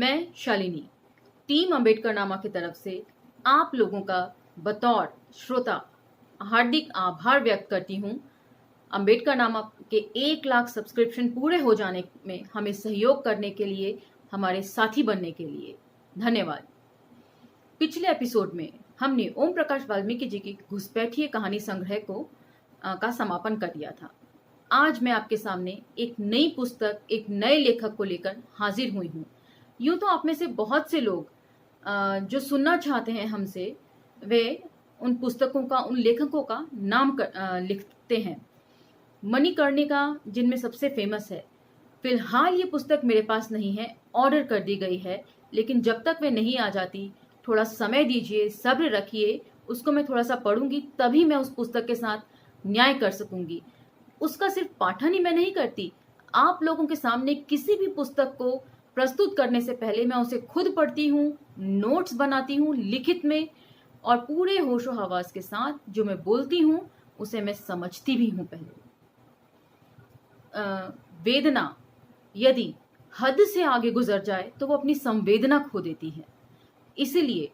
मैं शालिनी टीम अम्बेडकरनामा की तरफ से आप लोगों का बतौर श्रोता हार्दिक आभार व्यक्त करती हूँ। अम्बेडकरनामा के 1 लाख सब्सक्रिप्शन पूरे हो जाने में हमें सहयोग करने के लिए, हमारे साथी बनने के लिए धन्यवाद। पिछले एपिसोड में हमने ओम प्रकाश वाल्मीकि जी की घुसपैठिए कहानी संग्रह का समापन कर दिया था। आज मैं आपके सामने एक नई पुस्तक, एक नए लेखक को लेकर हाजिर हुई हूँ। यूं तो आप में से बहुत से लोग जो सुनना चाहते हैं हमसे, वे उन पुस्तकों का, उन लेखकों का नाम लिखते हैं। मणिकर्णिका जिनमें सबसे फेमस है। फिलहाल ये पुस्तक मेरे पास नहीं है, ऑर्डर कर दी गई है, लेकिन जब तक वे नहीं आ जाती थोड़ा समय दीजिए, सब्र रखिए। उसको मैं थोड़ा सा पढ़ूंगी, तभी मैं उस पुस्तक के साथ न्याय कर सकूंगी। उसका सिर्फ पाठन ही मैं नहीं करती, आप लोगों के सामने किसी भी पुस्तक को प्रस्तुत करने से पहले मैं उसे खुद पढ़ती हूँ, नोट्स बनाती हूँ लिखित में, और पूरे होशो हवास के साथ जो मैं बोलती हूँ उसे मैं समझती भी हूँ। पहले वेदना यदि हद से आगे गुजर जाए तो वो अपनी संवेदना खो देती है। इसलिए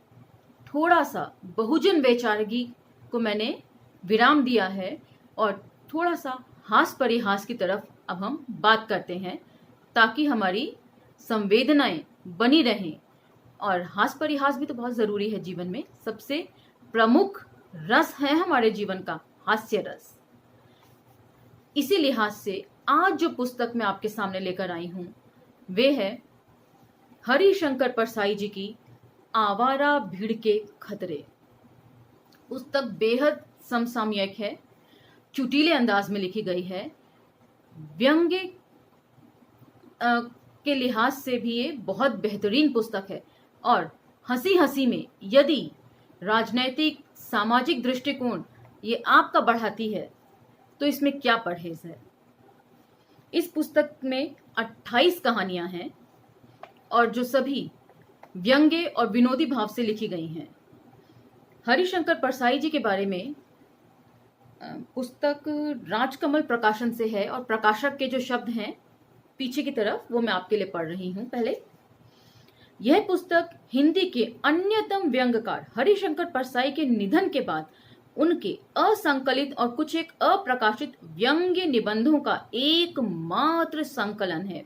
थोड़ा सा बहुजन वैचारिकी को मैंने विराम दिया है और थोड़ा सा हास परिहास की तरफ अब हम बात करते हैं, ताकि हमारी संवेदनाएं बनी रहें। और हास परिहास भी तो बहुत जरूरी है जीवन में। सबसे प्रमुख रस है हमारे जीवन का हास्य रस। इसी लिहाज से आज जो पुस्तक मैं आपके सामने लेकर आई हूं वे है हरिशंकर परसाई जी की आवारा भीड़ के खतरे। पुस्तक बेहद समसामयिक है, चुटीले अंदाज में लिखी गई है। व्यंग्य के लिहाज से भी ये बहुत बेहतरीन पुस्तक है। और हंसी हंसी में यदि राजनैतिक सामाजिक दृष्टिकोण ये आपका बढ़ाती है तो इसमें क्या परहेज है। इस पुस्तक में 28 कहानियां हैं और जो सभी व्यंग्य और विनोदी भाव से लिखी गई हैं। हरिशंकर परसाई जी के बारे में पुस्तक राजकमल प्रकाशन से है और प्रकाशक के जो शब्द हैं पीछे की तरफ वो मैं आपके लिए पढ़ रही हूं। पहले, यह पुस्तक हिंदी के अन्यतम व्यंग्यकार हरिशंकर परसाई के निधन के बाद उनके असंकलित और कुछ एक अप्रकाशित व्यंग्य निबंधों का एकमात्र संकलन है।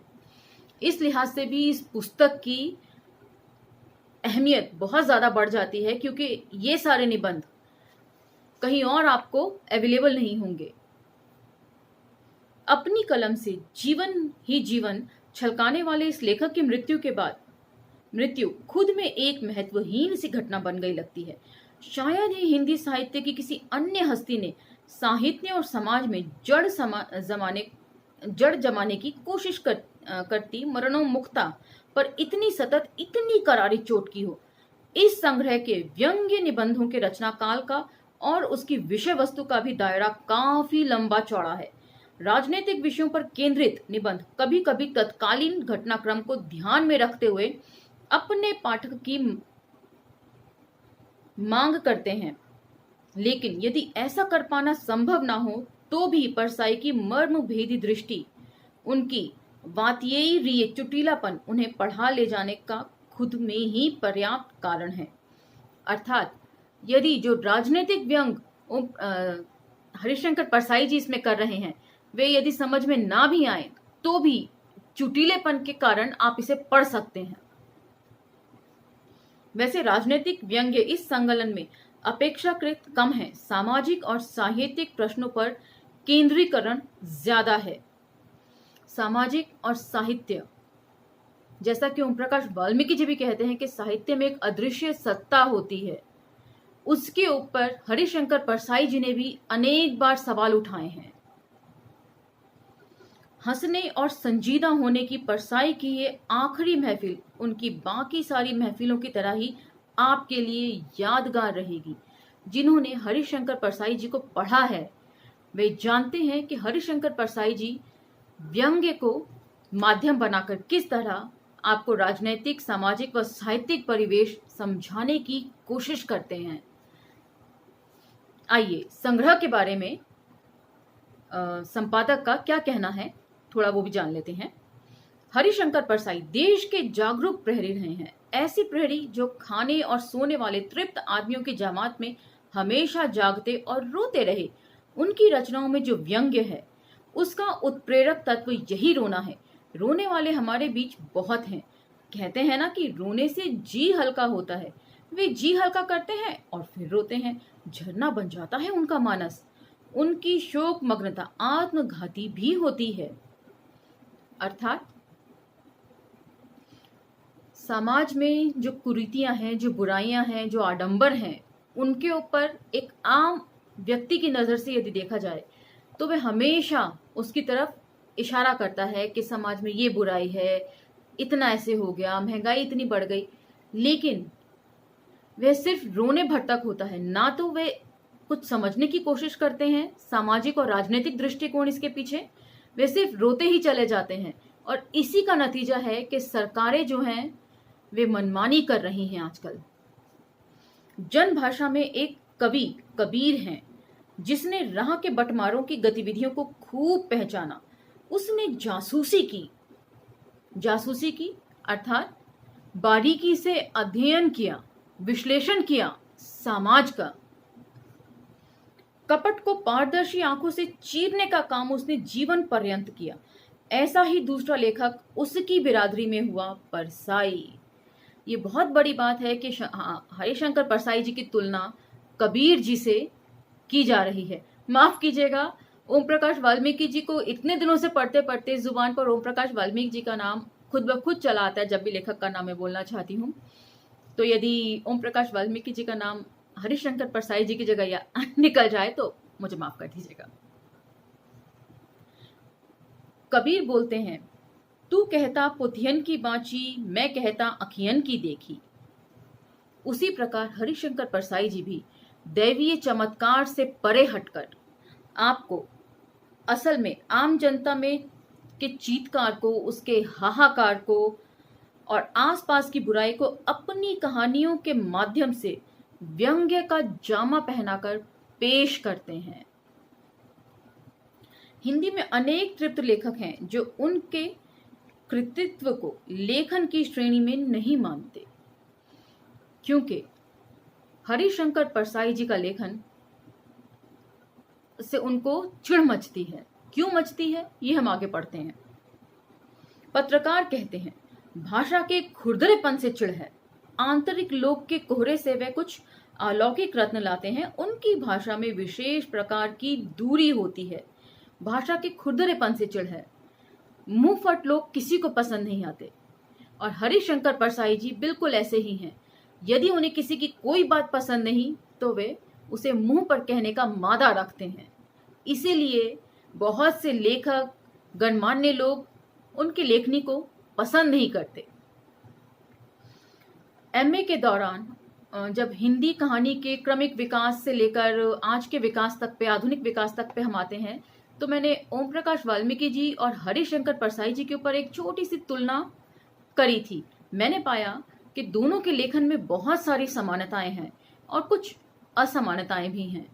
इस लिहाज से भी इस पुस्तक की अहमियत बहुत ज्यादा बढ़ जाती है, क्योंकि ये सारे निबंध कहीं और आपको अवेलेबल नहीं होंगे। अपनी कलम से जीवन ही जीवन छलकाने वाले इस लेखक की मृत्यु खुद में एक महत्वहीन सी घटना बन गई लगती है। शायद ही हिंदी साहित्य की किसी अन्य हस्ती ने साहित्य और समाज में जड़ जमाने की कोशिश करती मरणोन्मुखता पर इतनी सतत, इतनी करारी चोट की हो। इस संग्रह के व्यंग्य निबंधों के रचना काल का और उसकी विषय वस्तु का भी दायरा काफी लंबा चौड़ा है। राजनीतिक विषयों पर केंद्रित निबंध कभी कभी तत्कालीन घटनाक्रम को ध्यान में रखते हुए अपने पाठक की मांग करते हैं, लेकिन यदि ऐसा कर पाना संभव ना हो तो भी परसाई की मर्म भेदी दृष्टि, उनकी वातियेय चुटीलापन उन्हें पढ़ा ले जाने का खुद में ही पर्याप्त कारण है। अर्थात यदि जो राजनीतिक व्यंग हरिशंकर परसाई जी इसमें कर रहे हैं वे यदि समझ में ना भी आए तो भी चुटीलेपन के कारण आप इसे पढ़ सकते हैं। वैसे राजनीतिक व्यंग्य इस संकलन में अपेक्षाकृत कम है। सामाजिक और साहित्यिक प्रश्नों पर केंद्रीकरण ज्यादा है। सामाजिक और साहित्य, जैसा कि ओम प्रकाश वाल्मीकि जी भी कहते हैं कि साहित्य में एक अदृश्य सत्ता होती है, उसके ऊपर हरिशंकर परसाई जी ने भी अनेक बार सवाल उठाए हैं। हंसने और संजीदा होने की परसाई की ये आखिरी महफिल उनकी बाकी सारी महफिलों की तरह ही आपके लिए यादगार रहेगी। जिन्होंने हरिशंकर परसाई जी को पढ़ा है वे जानते हैं कि हरिशंकर परसाई जी व्यंग्य को माध्यम बनाकर किस तरह आपको राजनैतिक, सामाजिक व साहित्यिक परिवेश समझाने की कोशिश करते हैं। आइए संग्रह के बारे में संपादक का क्या कहना है थोड़ा वो भी जान लेते हैं। हरिशंकर परसाई देश के जागरूक प्रहरी रहे हैं, ऐसी प्रहरी जो खाने और सोने वाले तृप्त आदमियों की जमात में हमेशा जागते और रोते रहे। उनकी रचनाओं में जो व्यंग्य है उसका उत्प्रेरक तत्व यही रोना है। रोने वाले हमारे बीच बहुत हैं। कहते हैं ना कि रोने से जी हल्का होता है। वे जी हल्का करते हैं और फिर रोते हैं। झरना बन जाता है उनका मानस। उनकी शोक मग्नता आत्मघाती भी होती है। अर्थात समाज में जो कुरीतियां हैं, जो बुराइयां हैं, जो आडंबर हैं, उनके ऊपर एक आम व्यक्ति की नजर से यदि देखा जाए तो वह हमेशा उसकी तरफ इशारा करता है कि समाज में ये बुराई है, इतना ऐसे हो गया, महंगाई इतनी बढ़ गई। लेकिन वह सिर्फ रोने भटक होता है, ना तो वे कुछ समझने की कोशिश करते हैं, सामाजिक और राजनीतिक दृष्टिकोण इसके पीछे। वे सिर्फ रोते ही चले जाते हैं और इसी का नतीजा है कि सरकारें जो हैं वे मनमानी कर रही हैं आजकल। जन भाषा में एक कवि कबीर हैं जिसने राह के बटमारों की गतिविधियों को खूब पहचाना। उसने जासूसी की अर्थात बारीकी से अध्ययन किया, विश्लेषण किया समाज का। कपट को पारदर्शी आंखों से चीरने का काम उसने जीवन पर्यंत किया। ऐसा ही दूसरा लेखक उसकी बिरादरी में हुआ, परसाई। ये बहुत बड़ी बात है कि हरिशंकर परसाई जी की तुलना कबीर जी से की जा रही है। माफ कीजिएगा, ओम प्रकाश वाल्मीकि जी को इतने दिनों से पढ़ते पढ़ते जुबान पर ओम प्रकाश वाल्मीकि जी का नाम खुद ब खुद चला आता है जब भी लेखक का नाम मैं बोलना चाहती हूँ। तो यदि ओम प्रकाश वाल्मीकि जी का नाम हरिशंकर परसाई जी की जगह या निकल जाए तो मुझे माफ कर दीजिएगा। कबीर बोलते हैं, तू कहता पुथियन की बाँची, मैं कहता अखियन की देखी। उसी प्रकार हरिशंकर परसाई जी भी दैवीय चमत्कार से परे हटकर आपको असल में आम जनता में के चीत्कार को, उसके हाहाकार को और आसपास की बुराई को अपनी कहानियों के माध्यम से व्यंग्य का जामा पहनाकर पेश करते हैं। हिंदी में अनेक तृप्त लेखक हैं जो उनके कृतित्व को लेखन की श्रेणी में नहीं मानते, क्योंकि हरिशंकर परसाई जी का लेखन से उनको चिढ़ मचती है। क्यों मचती है ये हम आगे पढ़ते हैं। पत्रकार कहते हैं, भाषा के खुरदरेपन से चिढ़ है। आंतरिक लोक के कोहरे से वे कुछ अलौकिक रत्न लाते हैं। उनकी भाषा में विशेष प्रकार की दूरी होती है। भाषा के खुरदरेपन से चिढ़ है। मुंहफट लोग किसी को पसंद नहीं आते और हरिशंकर परसाई जी बिल्कुल ऐसे ही हैं। यदि उन्हें किसी की कोई बात पसंद नहीं तो वे उसे मुंह पर कहने का मादा रखते हैं। इसीलिए बहुत से लेखक, गणमान्य लोग उनकी लेखनी को पसंद नहीं करते। एमए के दौरान जब हिंदी कहानी के क्रमिक विकास से लेकर आज के विकास तक पे, आधुनिक विकास तक पे हम आते हैं, तो मैंने ओम प्रकाश वाल्मीकि जी और हरिशंकर परसाई जी के ऊपर एक छोटी सी तुलना करी थी। मैंने पाया कि दोनों के लेखन में बहुत सारी समानताएं हैं और कुछ असमानताएं भी हैं।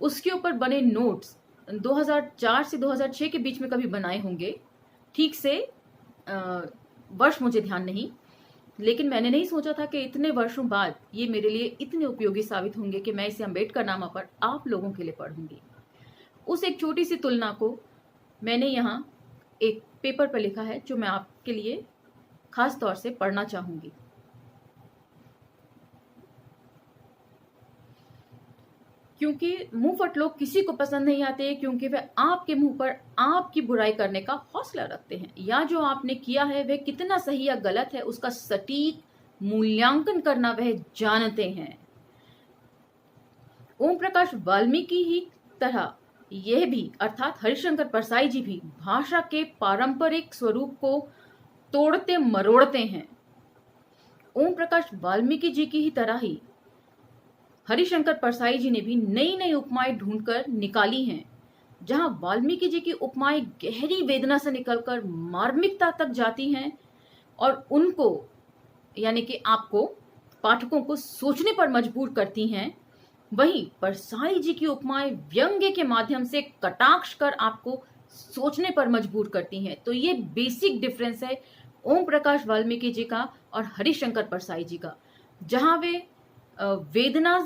उसके ऊपर बने नोट्स 2004 से 2006 के बीच में कभी बनाए होंगे, ठीक से वर्ष मुझे ध्यान नहीं, लेकिन मैंने नहीं सोचा था कि इतने वर्षों बाद ये मेरे लिए इतने उपयोगी साबित होंगे कि मैं इसे अम्बेडकरनामा पर आप लोगों के लिए पढ़ूंगी। उस एक छोटी सी तुलना को मैंने यहाँ एक पेपर पर लिखा है जो मैं आपके लिए खास तौर से पढ़ना चाहूंगी। क्योंकि मुंहफट लोग किसी को पसंद नहीं आते, क्योंकि वे आपके मुंह पर आपकी बुराई करने का हौसला रखते हैं, या जो आपने किया है वह कितना सही या गलत है उसका सटीक मूल्यांकन करना वह जानते हैं। ओम प्रकाश वाल्मीकि ही तरह यह भी अर्थात हरिशंकर परसाई जी भी भाषा के पारंपरिक स्वरूप को तोड़ते मरोड़ते हैं। ओम प्रकाश वाल्मीकि जी की ही तरह ही हरिशंकर परसाई जी ने भी नई नई उपमाएं ढूंढकर निकाली हैं। जहां वाल्मीकि जी की उपमाएं गहरी वेदना से निकलकर मार्मिकता तक जाती हैं और उनको यानी कि आपको पाठकों को सोचने पर मजबूर करती हैं, वहीं परसाई जी की उपमाएं व्यंग्य के माध्यम से कटाक्ष कर आपको सोचने पर मजबूर करती हैं। तो ये बेसिक डिफरेंस है ओम प्रकाश वाल्मीकि जी का और हरिशंकर परसाई जी का, जहां वे वेदना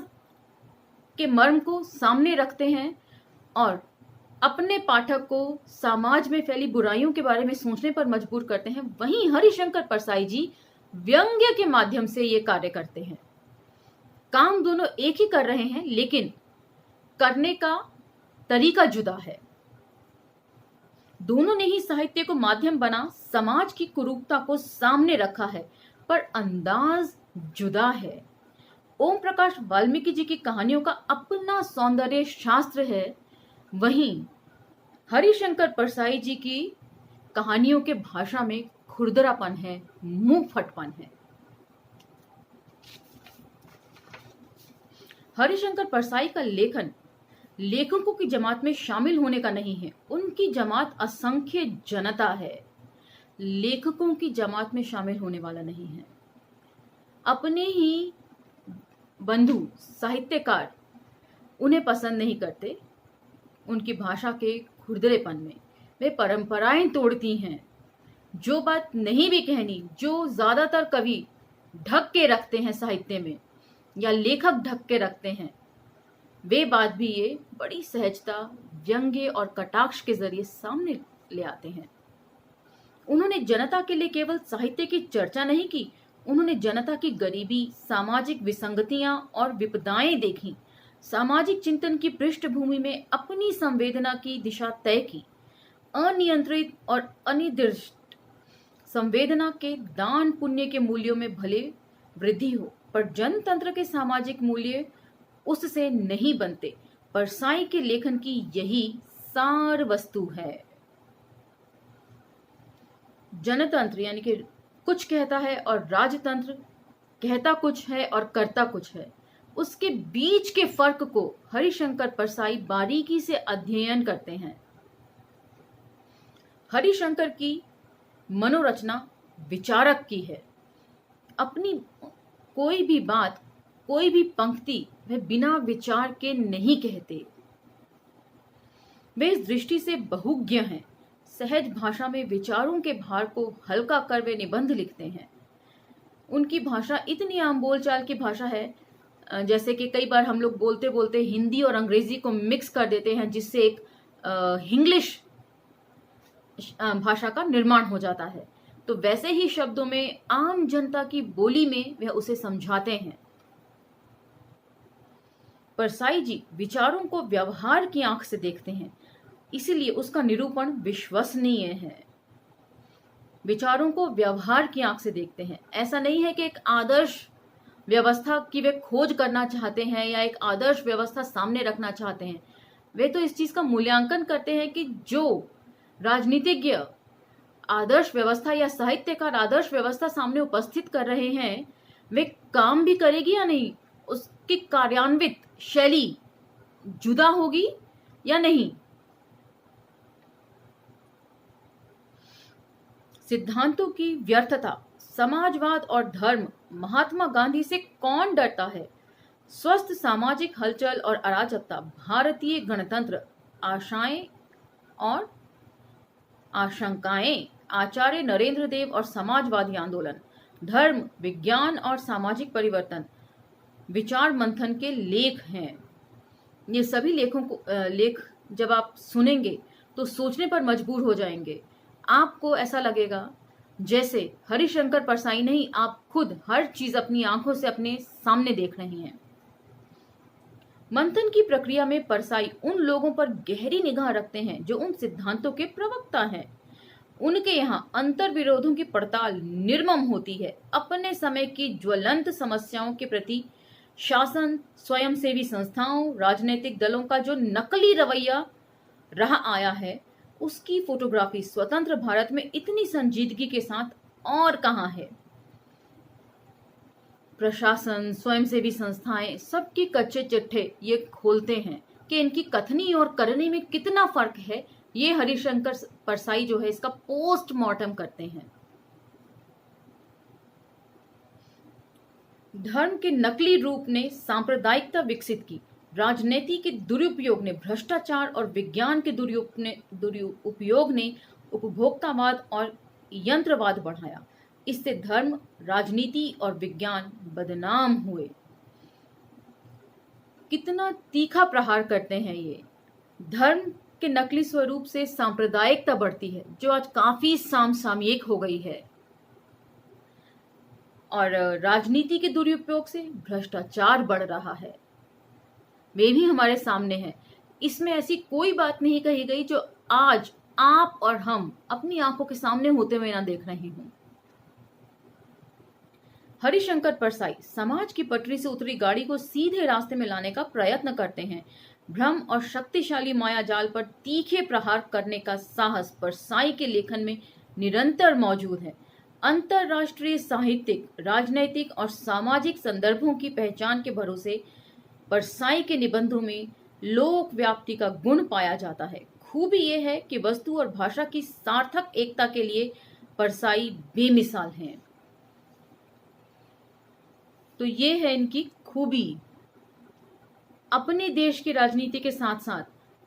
के मर्म को सामने रखते हैं और अपने पाठक को समाज में फैली बुराइयों के बारे में सोचने पर मजबूर करते हैं। वहीं हरिशंकर परसाई जी व्यंग्य के माध्यम से ये कार्य करते हैं। काम दोनों एक ही कर रहे हैं, लेकिन करने का तरीका जुदा है। दोनों ने ही साहित्य को माध्यम बना समाज की कुरूपता को सामने रखा है, पर अंदाज जुदा है। ओम प्रकाश वाल्मीकि जी की कहानियों का अपना सौंदर्य शास्त्र है, वहीं हरिशंकर परसाई जी की कहानियों के भाषा में खुरदरापन है, मुंह फटपन है। हरिशंकर परसाई का लेखन लेखकों की जमात में शामिल होने का नहीं है, उनकी जमात असंख्य जनता है, लेखकों की जमात में शामिल होने वाला नहीं है। अपने ही बंधु साहित्यकार उन्हें पसंद नहीं करते, उनकी भाषा के खुरदरेपन में वे परंपराएं तोड़ती हैं। जो बात नहीं भी कहनी, जो ज्यादातर कवि ढक के रखते हैं साहित्य में या लेखक ढक के रखते हैं, वे बात भी ये बड़ी सहजता, व्यंग्य और कटाक्ष के जरिए सामने ले आते हैं। उन्होंने जनता के लिए केवल साहित्य की चर्चा नहीं की, उन्होंने जनता की गरीबी, सामाजिक विसंगतियां और विपदाएं देखी, सामाजिक चिंतन की पृष्ठभूमि में अपनी संवेदना की दिशा तय की। अनियंत्रित और अनिर्दिष्ट संवेदना के दान पुण्य के मूल्यों में भले वृद्धि हो, पर जनतंत्र के सामाजिक मूल्य उससे नहीं बनते। परसाई के लेखन की यही सार वस्तु है। जनतंत्र यानी कि कुछ कहता है और राजतंत्र कहता कुछ है और करता कुछ है, उसके बीच के फर्क को हरिशंकर परसाई बारीकी से अध्ययन करते हैं। हरिशंकर की मनोरचना विचारक की है। अपनी कोई भी बात, कोई भी पंक्ति वे बिना विचार के नहीं कहते। वे इस दृष्टि से बहुज्ञ हैं। सहज भाषा में विचारों के भार को हल्का कर वे निबंध लिखते हैं। उनकी भाषा इतनी आम बोलचाल की भाषा है, जैसे कि कई बार हम लोग बोलते बोलते हिंदी और अंग्रेजी को मिक्स कर देते हैं, जिससे एक इंग्लिश भाषा का निर्माण हो जाता है। तो वैसे ही शब्दों में आम जनता की बोली में वह उसे समझाते हैं। परसाई जी विचारों को व्यवहार की आंख से देखते हैं, इसीलिए उसका निरूपण विश्वसनीय है। विचारों को व्यवहार की आंख से देखते हैं। ऐसा नहीं है कि एक आदर्श व्यवस्था की वे खोज करना चाहते हैं या एक आदर्श व्यवस्था सामने रखना चाहते हैं। वे तो इस चीज का मूल्यांकन करते हैं कि जो राजनीतिज्ञ आदर्श व्यवस्था या साहित्यकार आदर्श व्यवस्था सामने उपस्थित कर रहे हैं, वे काम भी करेगी या नहीं, उसकी कार्यान्वित शैली जुदा होगी या नहीं। सिद्धांतों की व्यर्थता, समाजवाद और धर्म, महात्मा गांधी से कौन डरता है, स्वस्थ सामाजिक हलचल और अराजकता, भारतीय गणतंत्र, आशाएं और आशंकाएं, आचार्य नरेंद्र देव और समाजवादी आंदोलन, धर्म, विज्ञान और सामाजिक परिवर्तन, विचार मंथन के लेख हैं। ये सभी लेख जब आप सुनेंगे तो सोचने पर मजबूर हो जाएंगे। आपको ऐसा लगेगा जैसे हरिशंकर परसाई नहीं, आप खुद हर चीज अपनी आंखों से अपने सामने देख रही हैं। मंथन की प्रक्रिया में परसाई उन लोगों पर गहरी निगाह रखते हैं जो उन सिद्धांतों के प्रवक्ता हैं। उनके यहाँ अंतर विरोधों की पड़ताल निर्मम होती है। अपने समय की ज्वलंत समस्याओं के प्रति शासन, स्वयंसेवी संस्थाओं, राजनीतिक दलों का जो नकली रवैया रहा आया है, उसकी फोटोग्राफी स्वतंत्र भारत में इतनी संजीदगी के साथ और कहां है। प्रशासन, स्वयंसेवी संस्थाएं सबके कच्चे चिट्ठे ये खोलते हैं कि इनकी कथनी और करनी में कितना फर्क है। ये हरिशंकर परसाई जो है इसका पोस्टमार्टम करते हैं। धर्म के नकली रूप ने सांप्रदायिकता विकसित की। राजनीति के दुरुपयोग ने, भ्रष्टाचार और विज्ञान के दुरुपयोग ने उपभोक्तावाद और यंत्रवाद बढ़ाया। इससे धर्म, राजनीति और विज्ञान बदनाम हुए। कितना तीखा प्रहार करते हैं ये। धर्म के नकली स्वरूप से सांप्रदायिकता बढ़ती है, जो आज काफी समसामयिक हो गई है, और राजनीति के दुरुपयोग से भ्रष्टाचार बढ़ रहा है। वे भी हमारे सामने है। इसमें ऐसी कोई बात नहीं कही गई जो आज आप और हम अपनी आंखों के सामने होते हुए ना देख रहे हों। हरिशंकर परसाई समाज की पटरी से उतरी गाड़ी को सीधे रास्ते में लाने का प्रयत्न करते हैं। भ्रम और शक्तिशाली मायाजाल पर तीखे प्रहार करने का साहस परसाई के लेखन में निरंतर मौजूद है। अंतरराष्ट्रीय साहित्यिक, राजनैतिक और सामाजिक संदर्भों की पहचान के भरोसे परसाई के निबंधों में लोक व्याप्ति का गुण पाया जाता है। खूबी यह है कि वस्तु और भाषा की सार्थक एकता के लिए परसाई बेमिसाल हैं। तो ये है इनकी खूबी। अपने देश की राजनीति के साथ साथ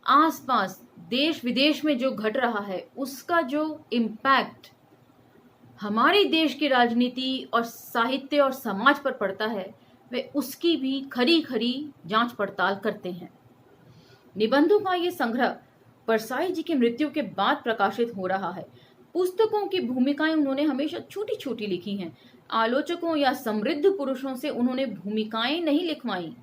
आसपास देश विदेश में जो घट रहा है, उसका जो इम्पैक्ट हमारे देश की राजनीति और साहित्य और समाज पर पड़ता है, वे उसकी भी खरी खरी जांच पड़ताल करते हैं। निबंधों का ये संग्रह परसाई जी की मृत्यु के बाद प्रकाशित हो रहा है। पुस्तकों की भूमिकाएं उन्होंने हमेशा छोटी छोटी लिखी हैं। आलोचकों या समृद्ध पुरुषों से उन्होंने भूमिकाएं नहीं लिखवाई।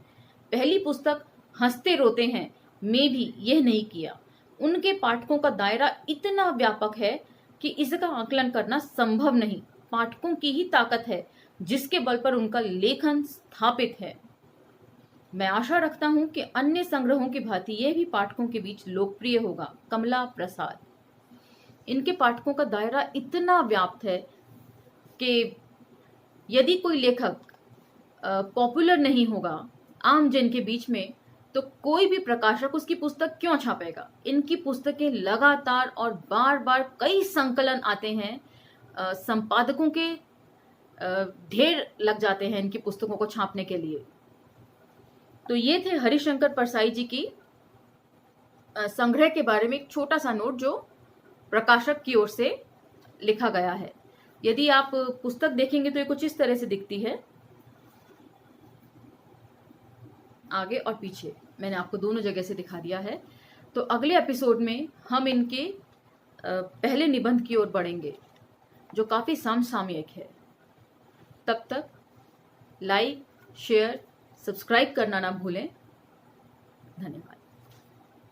पहली पुस्तक हंसते रोते हैं में भी यह नहीं किया। उनके पाठकों का दायरा इतना व्यापक है कि इसका आकलन करना संभव नहीं। पाठकों की ही ताकत है जिसके बल पर उनका लेखन स्थापित है। मैं आशा रखता हूं कि अन्य संग्रहों की भांति यह भी पाठकों के बीच लोकप्रिय होगा। कमला प्रसाद, इनके पाठकों का दायरा इतना व्याप्त है कि यदि कोई लेखक पॉपुलर नहीं होगा आम जन के बीच में, तो कोई भी प्रकाशक उसकी पुस्तक क्यों छापेगा। इनकी पुस्तकें लगातार और बार बार कई संकलन आते हैं। संपादकों के ढेर लग जाते हैं इनकी पुस्तकों को छापने के लिए। तो ये थे हरिशंकर परसाई जी की संग्रह के बारे में एक छोटा सा नोट जो प्रकाशक की ओर से लिखा गया है। यदि आप पुस्तक देखेंगे तो ये कुछ इस तरह से दिखती है, आगे और पीछे मैंने आपको दोनों जगह से दिखा दिया है। तो अगले एपिसोड में हम इनके पहले निबंध की ओर बढ़ेंगे जो काफी समसामयिक है। तब तक लाइक, शेयर, सब्सक्राइब करना ना भूलें। धन्यवाद।